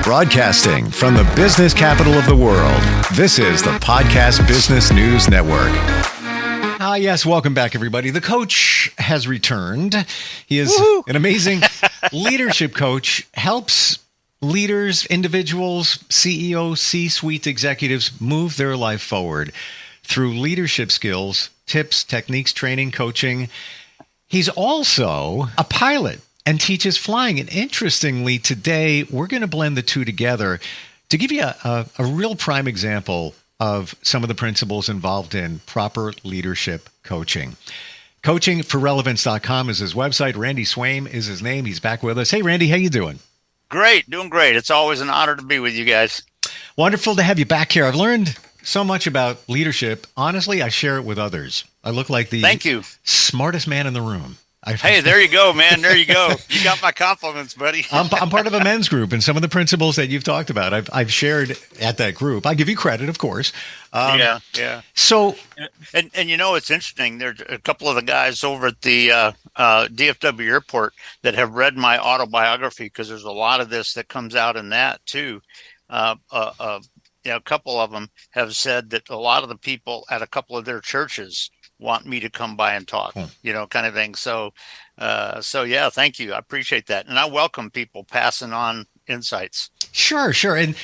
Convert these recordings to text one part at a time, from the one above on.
Broadcasting from the business capital of the world, this is the Podcast Business News Network. Yes, welcome back, everybody. The coach has returned. He is an amazing leadership coach, helps leaders, individuals, CEOs, C-suite executives move their life forward through leadership skills, tips, techniques, training, coaching. He's also a pilot and teaches flying. And interestingly, today, we're going to blend the two together to give you a real prime example of some of the principles involved in proper leadership coaching. Coachingforrelevance.com is his website. Randy Swaim is his name. He's back with us. Hey, Randy, how you doing? Great, doing great. It's always an honor to be with you guys. Wonderful to have you back here. I've learned so much about leadership. Honestly, I share it with others. I look like the Thank you. Smartest man in the room. Hey, there you go, man. There you go. You got my compliments, buddy. I'm part of a men's group, and some of the principles that you've talked about, I've shared at that group. I give you credit, of course. Yeah. So, and you know, it's interesting. There's a couple of the guys over at the DFW airport that have read my autobiography, because there's a lot of this that comes out in that too. A couple of them have said that a lot of the people at a couple of their churches want me to come by and talk, kind of thing. So yeah, thank you. I appreciate that. And I welcome people passing on insights. Sure. And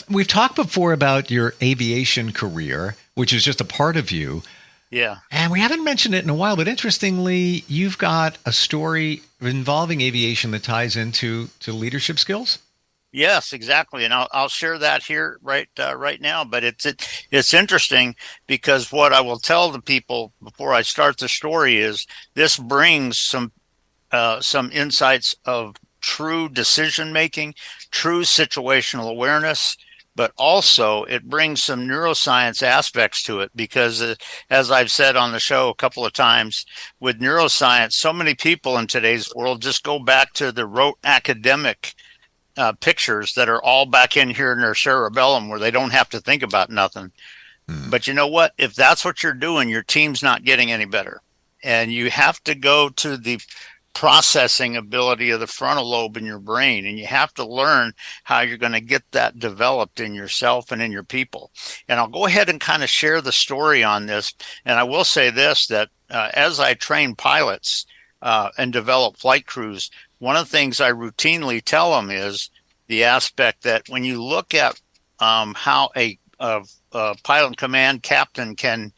we've talked before about your aviation career, which is just a part of you. Yeah. And we haven't mentioned it in a while, but interestingly, you've got a story involving aviation that ties into leadership skills. Yes, exactly, and I'll share that here right now. But it's interesting, because what I will tell the people before I start the story is this brings some insights of true decision making, true situational awareness, but also it brings some neuroscience aspects to it, because as I've said on the show a couple of times, with neuroscience, so many people in today's world just go back to the rote academic pictures that are all back in here in their cerebellum, where they don't have to think about nothing. But you know what? If that's what you're doing, your team's not getting any better. And you have to go to the processing ability of the frontal lobe in your brain, and you have to learn how you're going to get that developed in yourself and in your people. And I'll go ahead and kind of share the story on this. And I will say this, that as I train pilots and develop flight crews, one of the things I routinely tell them is the aspect that when you look at how a pilot in command captain can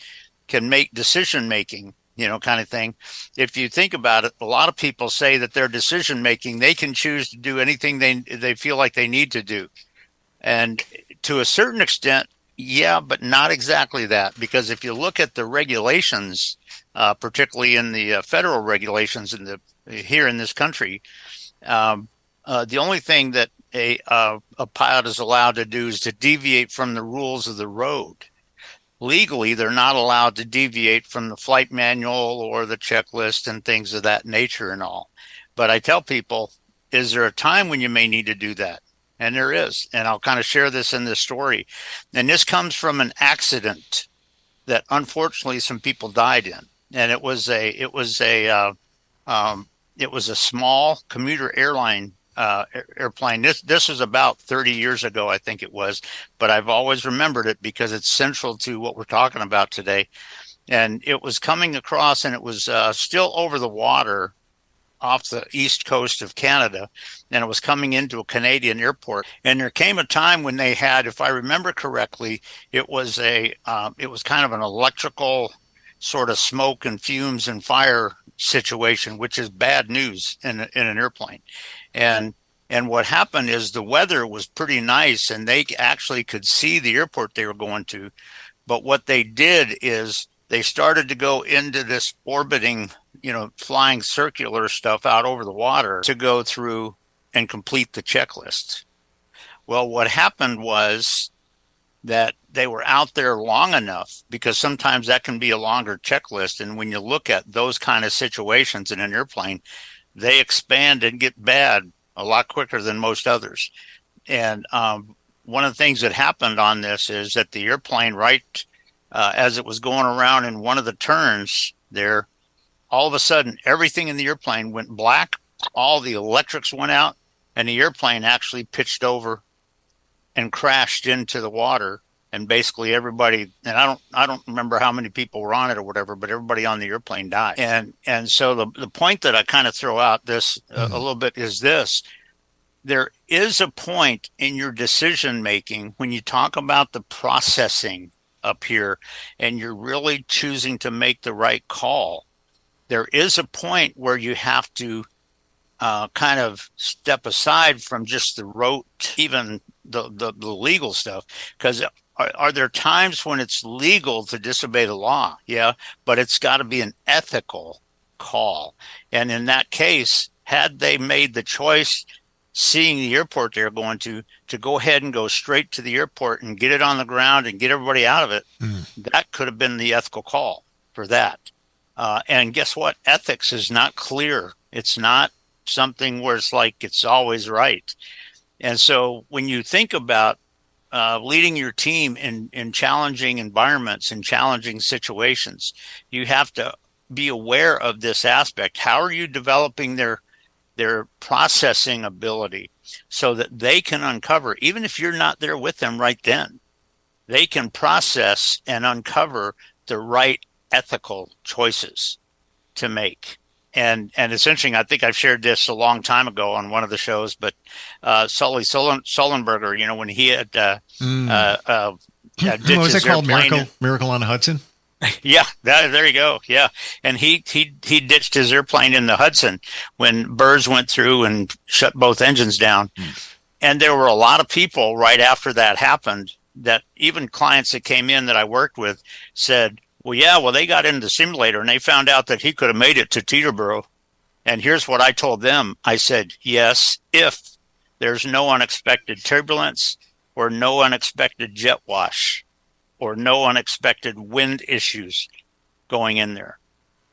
make decision making, kind of thing. If you think about it, a lot of people say that their decision making, they can choose to do anything they feel like they need to do. And to a certain extent, yeah, but not exactly that. Because if you look at the regulations, particularly in the federal regulations here in this country, the only thing that a pilot is allowed to do is to deviate from the rules of the road. Legally, they're not allowed to deviate from the flight manual or the checklist and things of that nature and all. But I tell people, is there a time when you may need to do that? And there is. And I'll kind of share this in this story. And this comes from an accident that unfortunately some people died in. And it was a small commuter airline airplane. This was about 30 years ago, I think it was, but I've always remembered it because it's central to what we're talking about today. And it was coming across, and it was still over the water off the east coast of Canada, and it was coming into a Canadian airport. And there came a time when they had, if I remember correctly, it was kind of an electrical sort of smoke and fumes and fire situation, which is bad news in an airplane. And what happened is the weather was pretty nice, and they actually could see the airport they were going to. But what they did is they started to go into this orbiting, flying circular stuff out over the water to go through and complete the checklist. Well, what happened was that they were out there long enough, because sometimes that can be a longer checklist. And when you look at those kind of situations in an airplane, they expand and get bad a lot quicker than most others. And one of the things that happened on this is that the airplane, as it was going around in one of the turns there, all of a sudden, everything in the airplane went black. All the electrics went out, and the airplane actually pitched over and crashed into the water. And basically everybody, and I don't remember how many people were on it or whatever, but everybody on the airplane died. And so the point that I kind of throw out this a little bit is this: there is a point in your decision making when you talk about the processing up here, and you're really choosing to make the right call. There is a point where you have to kind of step aside from just the rote, even the legal stuff, because are there times when it's legal to disobey the law? Yeah, but it's got to be an ethical call. And in that case, had they made the choice, seeing the airport they're going to go ahead and go straight to the airport and get it on the ground and get everybody out of it, that could have been the ethical call for that. And guess what? Ethics is not clear. It's not something where it's like it's always right. And so when you think about leading your team in challenging environments and challenging situations, you have to be aware of this aspect. How are you developing their processing ability so that they can uncover, even if you're not there with them right then, they can process and uncover the right ethical choices to make. And it's interesting. I think I've shared this a long time ago on one of the shows, but Sully Sullenberger, when he had what was it called? Miracle on the Hudson? Yeah, there you go. Yeah, and he ditched his airplane in the Hudson when birds went through and shut both engines down. And there were a lot of people right after that happened, that even clients that came in that I worked with said, well, they got into the simulator and they found out that he could have made it to Teterboro. And here's what I told them. I said, yes, if there's no unexpected turbulence or no unexpected jet wash or no unexpected wind issues going in there.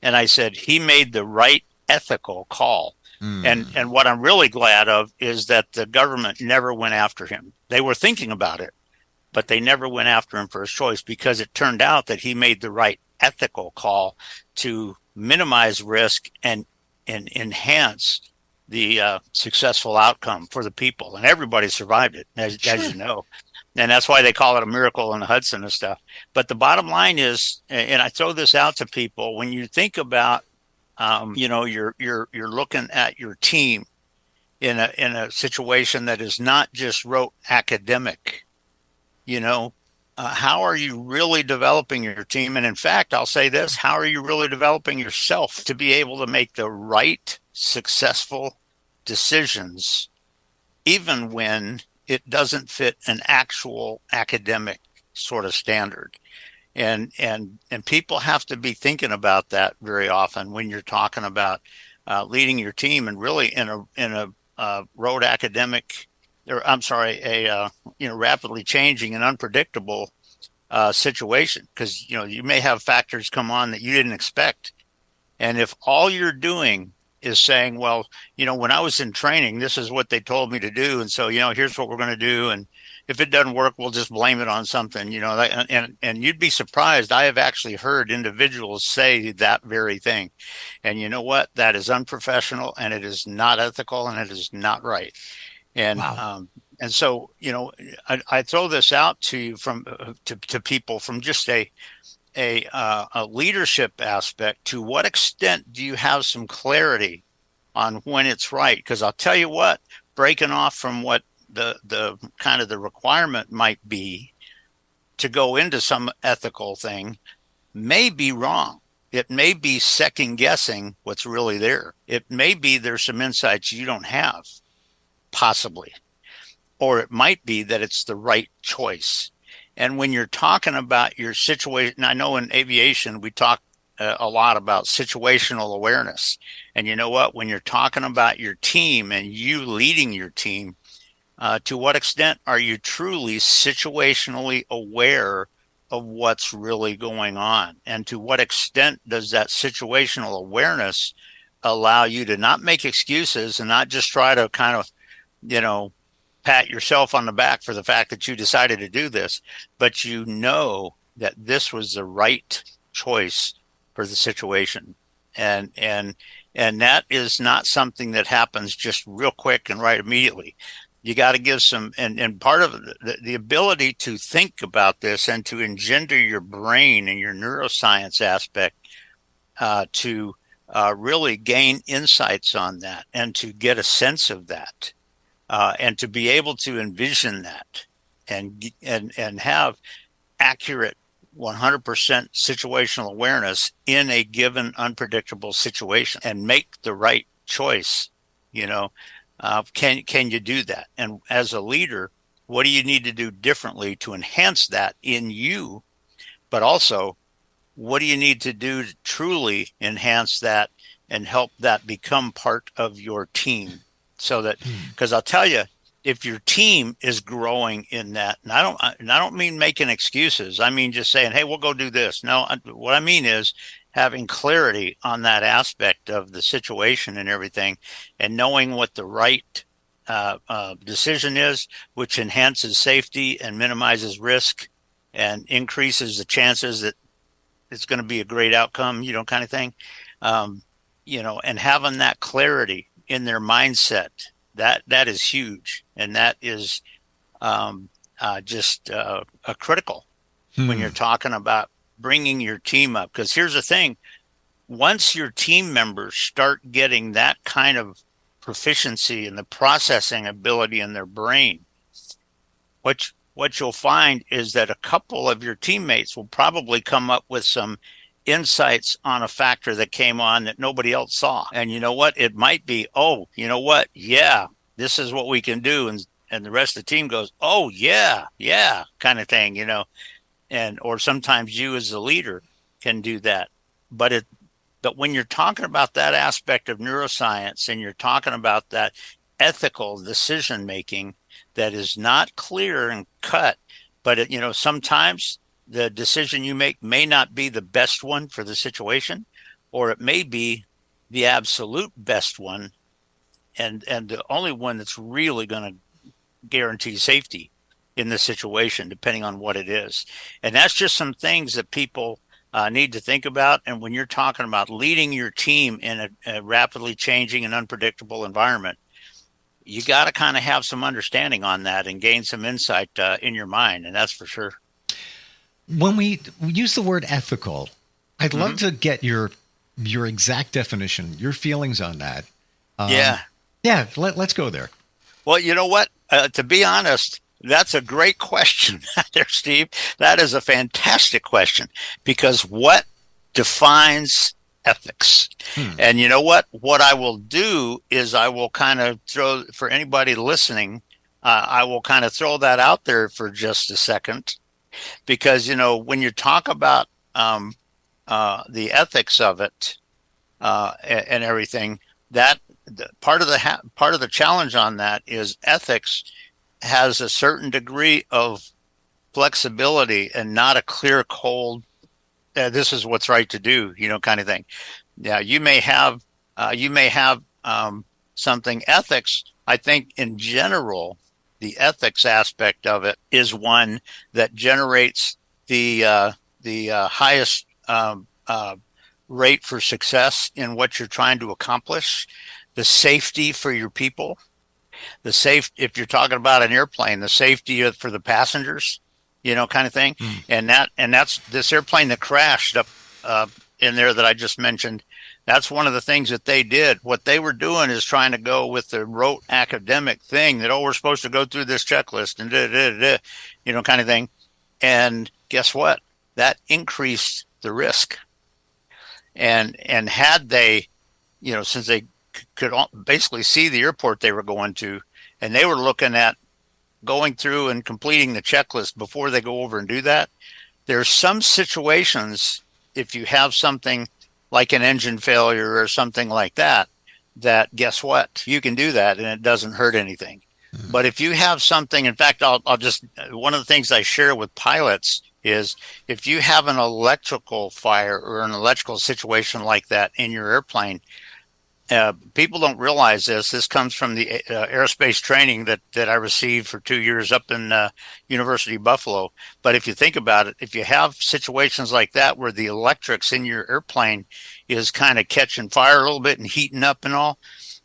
And I said, he made the right ethical call. And what I'm really glad of is that the government never went after him. They were thinking about it, but they never went after him for his choice, because it turned out that he made the right ethical call to minimize risk and enhance the successful outcome for the people. And everybody survived it, as you know. And that's why they call it a miracle in the Hudson and stuff. But the bottom line is, and I throw this out to people, when you think about, you're looking at your team in a situation that is not just rote academic. How are you really developing your team? And in fact, I'll say this: how are you really developing yourself to be able to make the right, successful decisions, even when it doesn't fit an actual academic sort of standard? And people have to be thinking about that very often when you're talking about leading your team, and really in a road academic, or I'm sorry, rapidly changing and unpredictable situation, because you may have factors come on that you didn't expect. And if all you're doing is saying, well, when I was in training, this is what they told me to do, and so here's what we're going to do, and if it doesn't work, we'll just blame it on something, and you'd be surprised. I have actually heard individuals say that very thing. And you know what? That is unprofessional, and it is not ethical, and it is not right. And wow. And so I throw this out to you to people from just a leadership aspect. To what extent do you have some clarity on when it's right? Because I'll tell you what, breaking off from what the kind of the requirement might be to go into some ethical thing may be wrong. It may be second guessing what's really there. It may be there's some insights you don't have, possibly. Or it might be that it's the right choice. And when you're talking about your situation, I know in aviation, we talk a lot about situational awareness. And you know what? When you're talking about your team and you leading your team, to what extent are you truly situationally aware of what's really going on? And to what extent does that situational awareness allow you to not make excuses and not just try to kind of, pat yourself on the back for the fact that you decided to do this, but that this was the right choice for the situation. And that is not something that happens just real quick and right immediately. you got to give some, and part of the ability to think about this and to engender your brain and your neuroscience aspect to really gain insights on that and to get a sense of that and to be able to envision that and have accurate 100% situational awareness in a given unpredictable situation and make the right choice. Can you do that? And as a leader, what do you need to do differently to enhance that in you? But also, what do you need to do to truly enhance that and help that become part of your team? So that, because I'll tell you, if your team is growing in that, and I don't mean making excuses. I mean just saying, hey, we'll go do this. No, what I mean is having clarity on that aspect of the situation and everything, and knowing what the right decision is, which enhances safety and minimizes risk and increases the chances that it's going to be a great outcome, kind of thing. And having that clarity in their mindset, that is huge. And that is just critical when you're talking about bringing your team up. Because here's the thing. Once your team members start getting that kind of proficiency in the processing ability in their brain, what you'll find is that a couple of your teammates will probably come up with some insights on a factor that came on that nobody else saw. And you know what? It might be, yeah, this is what we can do. And the rest of the team goes, oh, yeah, kind of thing, or sometimes you as the leader can do that. But when you're talking about that aspect of neuroscience and you're talking about that ethical decision making that is not clear and cut, but sometimes the decision you make may not be the best one for the situation, or it may be the absolute best one and the only one that's really going to guarantee safety in the situation, depending on what it is. And that's just some things that people need to think about. And when you're talking about leading your team in a rapidly changing and unpredictable environment, you got to kind of have some understanding on that and gain some insight in your mind. And that's for sure. When we use the word ethical, I'd love to get your exact definition, your feelings on that. Yeah, let's go there. Well, you know what? To be honest, that's a great question there, Steve. That is a fantastic question, because what defines ethics? And you know what? What I will do is I will kind of throw, for anybody listening, I will kind of throw that out there for just a second, because, when you talk about the ethics of it and everything, that part of the challenge on that is ethics has a certain degree of flexibility and not a clear, cold, this is what's right to do, kind of thing. Yeah, you may have something ethics. I think in general, the ethics aspect of it is one that generates the highest rate for success in what you're trying to accomplish, the safety for your people, if you're talking about an airplane, the safety for the passengers, kind of thing. And that's this airplane that crashed up in there that I just mentioned. That's one of the things that they did. What they were doing is trying to go with the rote academic thing that, we're supposed to go through this checklist and kind of thing. And guess what? That increased the risk. And had they, since they could basically see the airport they were going to, and they were looking at going through and completing the checklist before they go over and do that. There's some situations, if you have something like an engine failure or something like that, that guess what? You can do that and it doesn't hurt anything. But if you have something, in fact, I'll just, one of the things I share with pilots is if you have an electrical fire or an electrical situation like that in your airplane, people don't realize this. This comes from the aerospace training that I received for 2 years up in University of Buffalo. But if you think about it, if you have situations like that where the electrics in your airplane is kind of catching fire a little bit and heating up and all,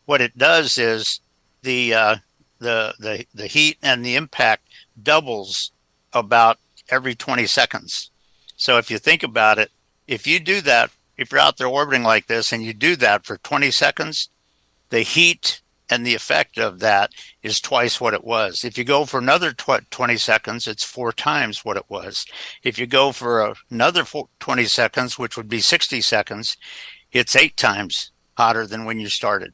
what it does is the the heat and the impact doubles about every 20 seconds. So if you think about it, if you do that, if you're out there orbiting like this and you do that for 20 seconds, the heat and the effect of that is twice what it was. If you go for another 20 seconds, it's 4 times what it was. If you go for another 20 seconds, which would be 60 seconds, it's 8 times hotter than when you started.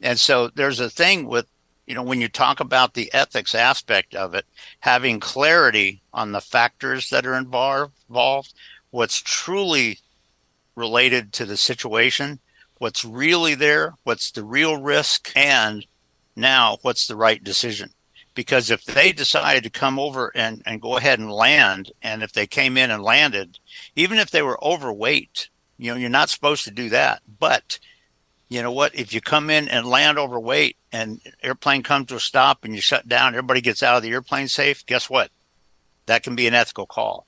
And so there's a thing with, when you talk about the ethics aspect of it, having clarity on the factors that are involved, what's truly related to the situation, what's really there, what's the real risk, and now what's the right decision. Because if they decided to come over and go ahead and land, and if they came in and landed, even if they were overweight, you're not supposed to do that. But you know what? If you come in and land overweight and airplane comes to a stop and you shut down, everybody gets out of the airplane safe, guess what? That can be an ethical call.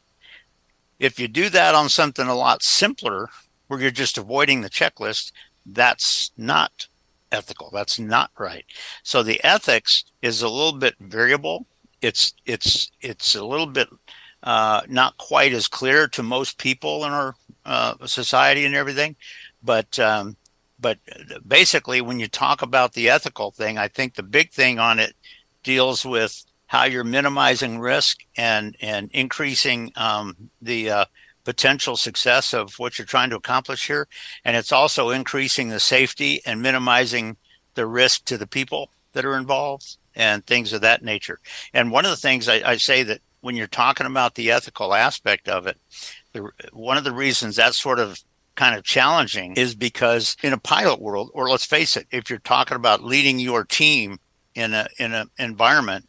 If you do that on something a lot simpler, where you're just avoiding the checklist, that's not ethical. That's not right. So the ethics is a little bit variable. It's a little bit not quite as clear to most people in our society and everything. But basically, when you talk about the ethical thing, I think the big thing on it deals with how you're minimizing risk and increasing the potential success of what you're trying to accomplish here. And it's also increasing the safety and minimizing the risk to the people that are involved and things of that nature. And one of the things I say that when you're talking about the ethical aspect of it, one of the reasons that's sort of kind of challenging is because in a pilot world, or let's face it, if you're talking about leading your team in an environment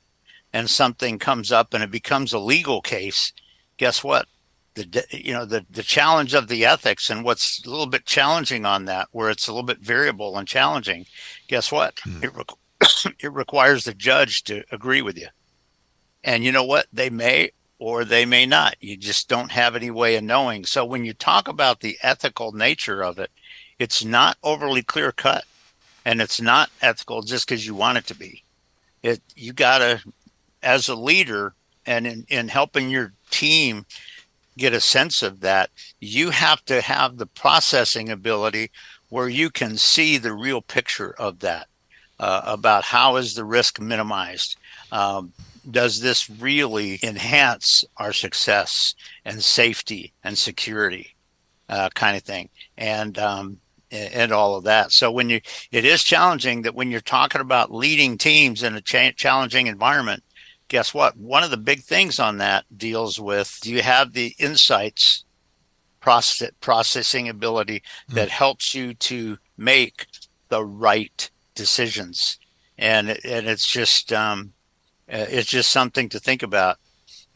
and something comes up and it becomes a legal case, guess what? The challenge of the ethics and what's a little bit challenging on that, where it's a little bit variable and challenging, guess what? It requires the judge to agree with you. And you know what? They may or they may not. You just don't have any way of knowing. So when you talk about the ethical nature of it, it's not overly clear cut, and it's not ethical just because you want it to be. You gotta, as a leader and in helping your team get a sense of that, you have to have the processing ability where you can see the real picture of that, about how is the risk minimized. Does this really enhance our success and safety and security, kind of thing, and all of that. So it is challenging that when you're talking about leading teams in a challenging environment, guess what? One of the big things on that deals with, do you have the insights, processing ability that helps you to make the right decisions? And it's just something to think about.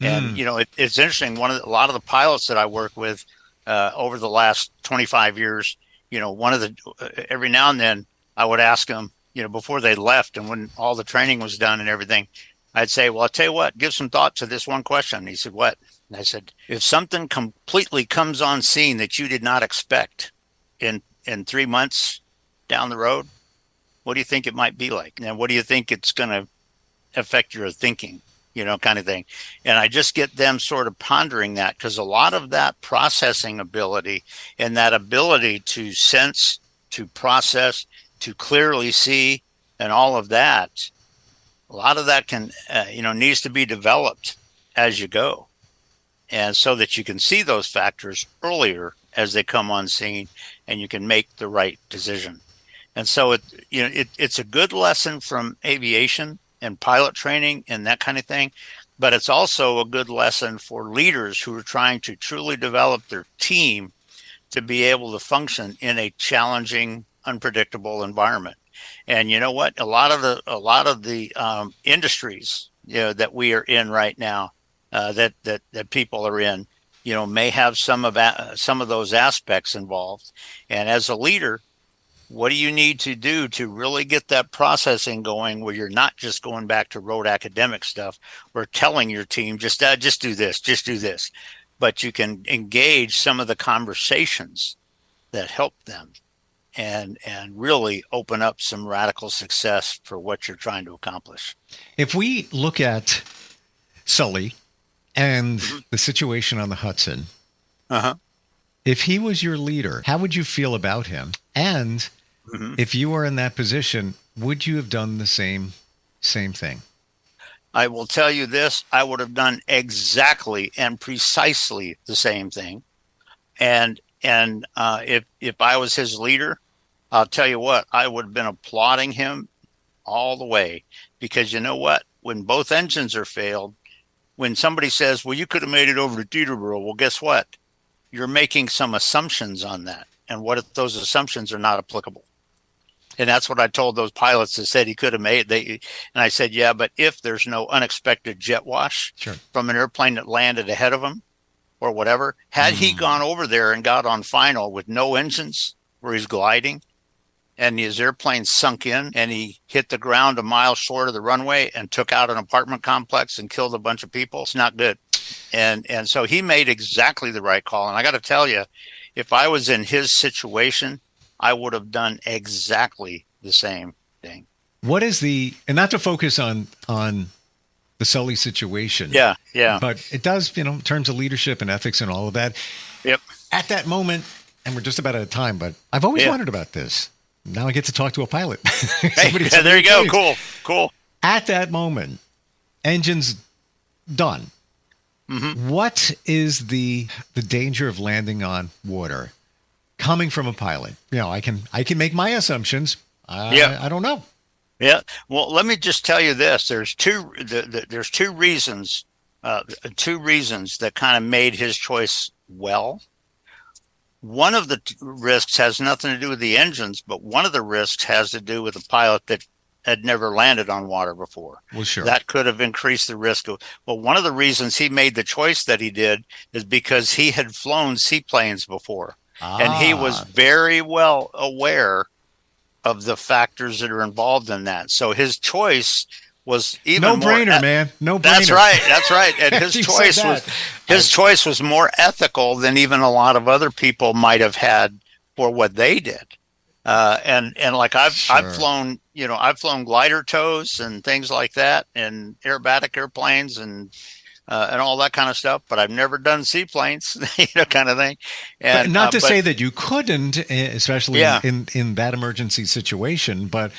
And it's interesting. A lot of the pilots that I work with over the last 25 years, every now and then I would ask them, before they left and when all the training was done and everything, I'd say, well, I'll tell you what, give some thought to this one question. And he said, what? And I said, if something completely comes on scene that you did not expect in 3 months down the road, what do you think it might be like? And what do you think it's going to affect your thinking, kind of thing? And I just get them sort of pondering that, because a lot of that processing ability and that ability to sense, to process, to clearly see, and all of that, a lot of that can, needs to be developed as you go. And so that you can see those factors earlier as they come on scene and you can make the right decision. And so it's a good lesson from aviation and pilot training and that kind of thing, but it's also a good lesson for leaders who are trying to truly develop their team to be able to function in a challenging, unpredictable environment. And you know what? A lot of the industries that we are in right now, that people are in, may have some of those aspects involved. And as a leader, what do you need to do to really get that processing going, where you're not just going back to rote academic stuff or telling your team just do this, but you can engage some of the conversations that help them and really open up some radical success for what you're trying to accomplish. If we look at Sully and the situation on the Hudson, if he was your leader, how would you feel about him? And if you were in that position, would you have done the same thing? I will tell you this, I would have done exactly and precisely the same thing. And if I was his leader, I'll tell you what, I would have been applauding him all the way, because you know what? When both engines are failed, when somebody says, well, you could have made it over to Teterboro, well, guess what? You're making some assumptions on that. And what if those assumptions are not applicable? And that's what I told those pilots that said he could have made it. And I said, yeah, but if there's no unexpected jet wash from an airplane that landed ahead of him or whatever, had he gone over there and got on final with no engines where he's gliding, and his airplane sunk in and he hit the ground a mile short of the runway and took out an apartment complex and killed a bunch of people, it's not good. And so he made exactly the right call. And I got to tell you, if I was in his situation, I would have done exactly the same thing. What is and not to focus on the Sully situation. Yeah. But it does, in terms of leadership and ethics and all of that. Yep. At that moment, and we're just about out of time, but I've always wondered about this. Now I get to talk to a pilot. Hey, there you go. Cool. At that moment, engine's done. What is the danger of landing on water coming from a pilot? I can make my assumptions. I don't know. Yeah. Well, let me just tell you this. There's two reasons that kind of made his choice well. One of the risks has nothing to do with the engines, but one of the risks has to do with a pilot that had never landed on water before. Well, sure. That could have increased the risk. One of the reasons he made the choice that he did is because he had flown seaplanes before. And he was very well aware of the factors that are involved in that. So his choice was even no-brainer, man. No-brainer. That's right. And his choice was more ethical than even a lot of other people might have had for what they did. And like I've flown, I've flown glider tows and things like that, and aerobatic airplanes and all that kind of stuff, but I've never done seaplanes, kind of thing. And not to say that you couldn't, especially in that emergency situation, but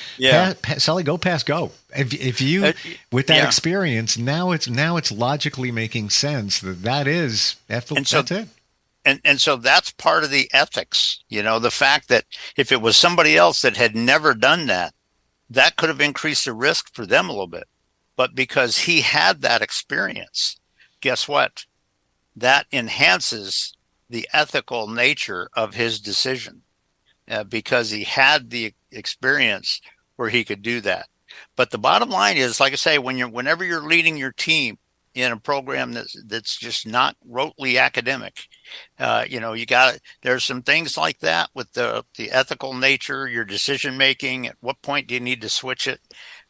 Sully, go past go. If you with that experience, now it's logically making sense that's it. And so that's part of the ethics, the fact that if it was somebody else that had never done that, that could have increased the risk for them a little bit. But because he had that experience, guess what? That enhances the ethical nature of his decision because he had the experience where he could do that. But the bottom line is, like I say, whenever you're leading your team in a program that's just not rotely academic, there's some things like that with the ethical nature, your decision making. At what point do you need to switch it?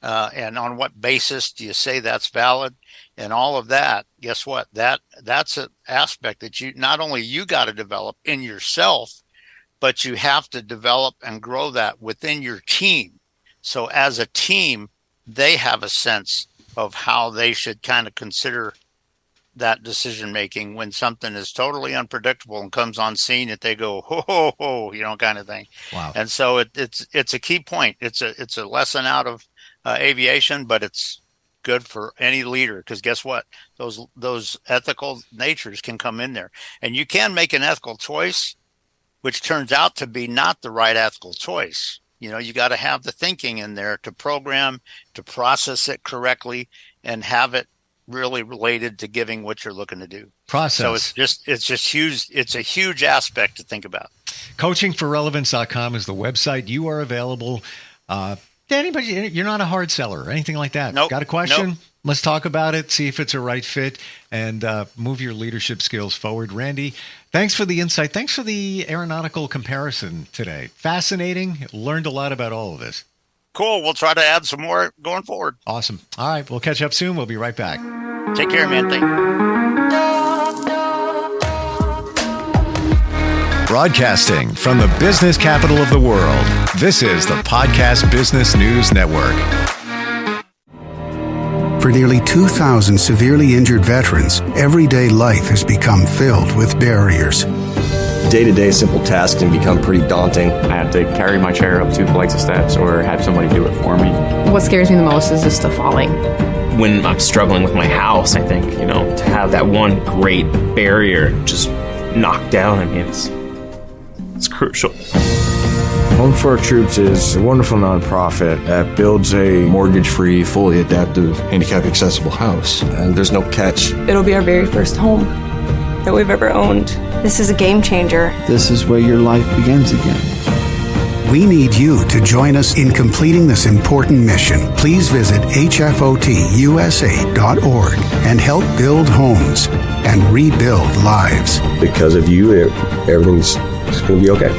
And on what basis do you say that's valid? And all of that, guess what? That's an aspect that not only you got to develop in yourself, but you have to develop and grow that within your team. So as a team, they have a sense of how they should kind of consider that decision making when something is totally unpredictable and comes on scene that they go, ho, ho, ho, kind of thing. Wow. And so it's a key point. It's a lesson out of aviation, but it's good for any leader, because guess what? Those ethical natures can come in there, and you can make an ethical choice, which turns out to be not the right ethical choice. You got to have the thinking in there to program, to process it correctly, and have it really related to giving what you're looking to do. Process. So it's just huge. It's a huge aspect to think about. Coachingforrelevance.com is the website. You are available. Anybody, you're not a hard seller or anything like that. Nope. Got a question? Nope. Let's talk about it, see if it's a right fit, and move your leadership skills forward. Randy, thanks for the insight. Thanks for the aeronautical comparison today. Fascinating. Learned a lot about all of this. Cool. We'll try to add some more going forward. Awesome. All right. We'll catch up soon. We'll be right back. Take care, man. Thank you. Broadcasting from the business capital of the world, this is the Podcast Business News Network. For nearly 2,000 severely injured veterans, everyday life has become filled with barriers. Day-to-day simple tasks can become pretty daunting. I have to carry my chair up 2 flights of steps or have somebody do it for me. What scares me the most is just the falling. When I'm struggling with my house, I think, to have that one great barrier just knocked down, it's crucial. Home for Our Troops is a wonderful nonprofit that builds a mortgage-free, fully adaptive, handicap-accessible house. And there's no catch. It'll be our very first home that we've ever owned. This is a game changer. This is where your life begins again. We need you to join us in completing this important mission. Please visit hfotusa.org and help build homes and rebuild lives. Because of you, everything's going to be okay.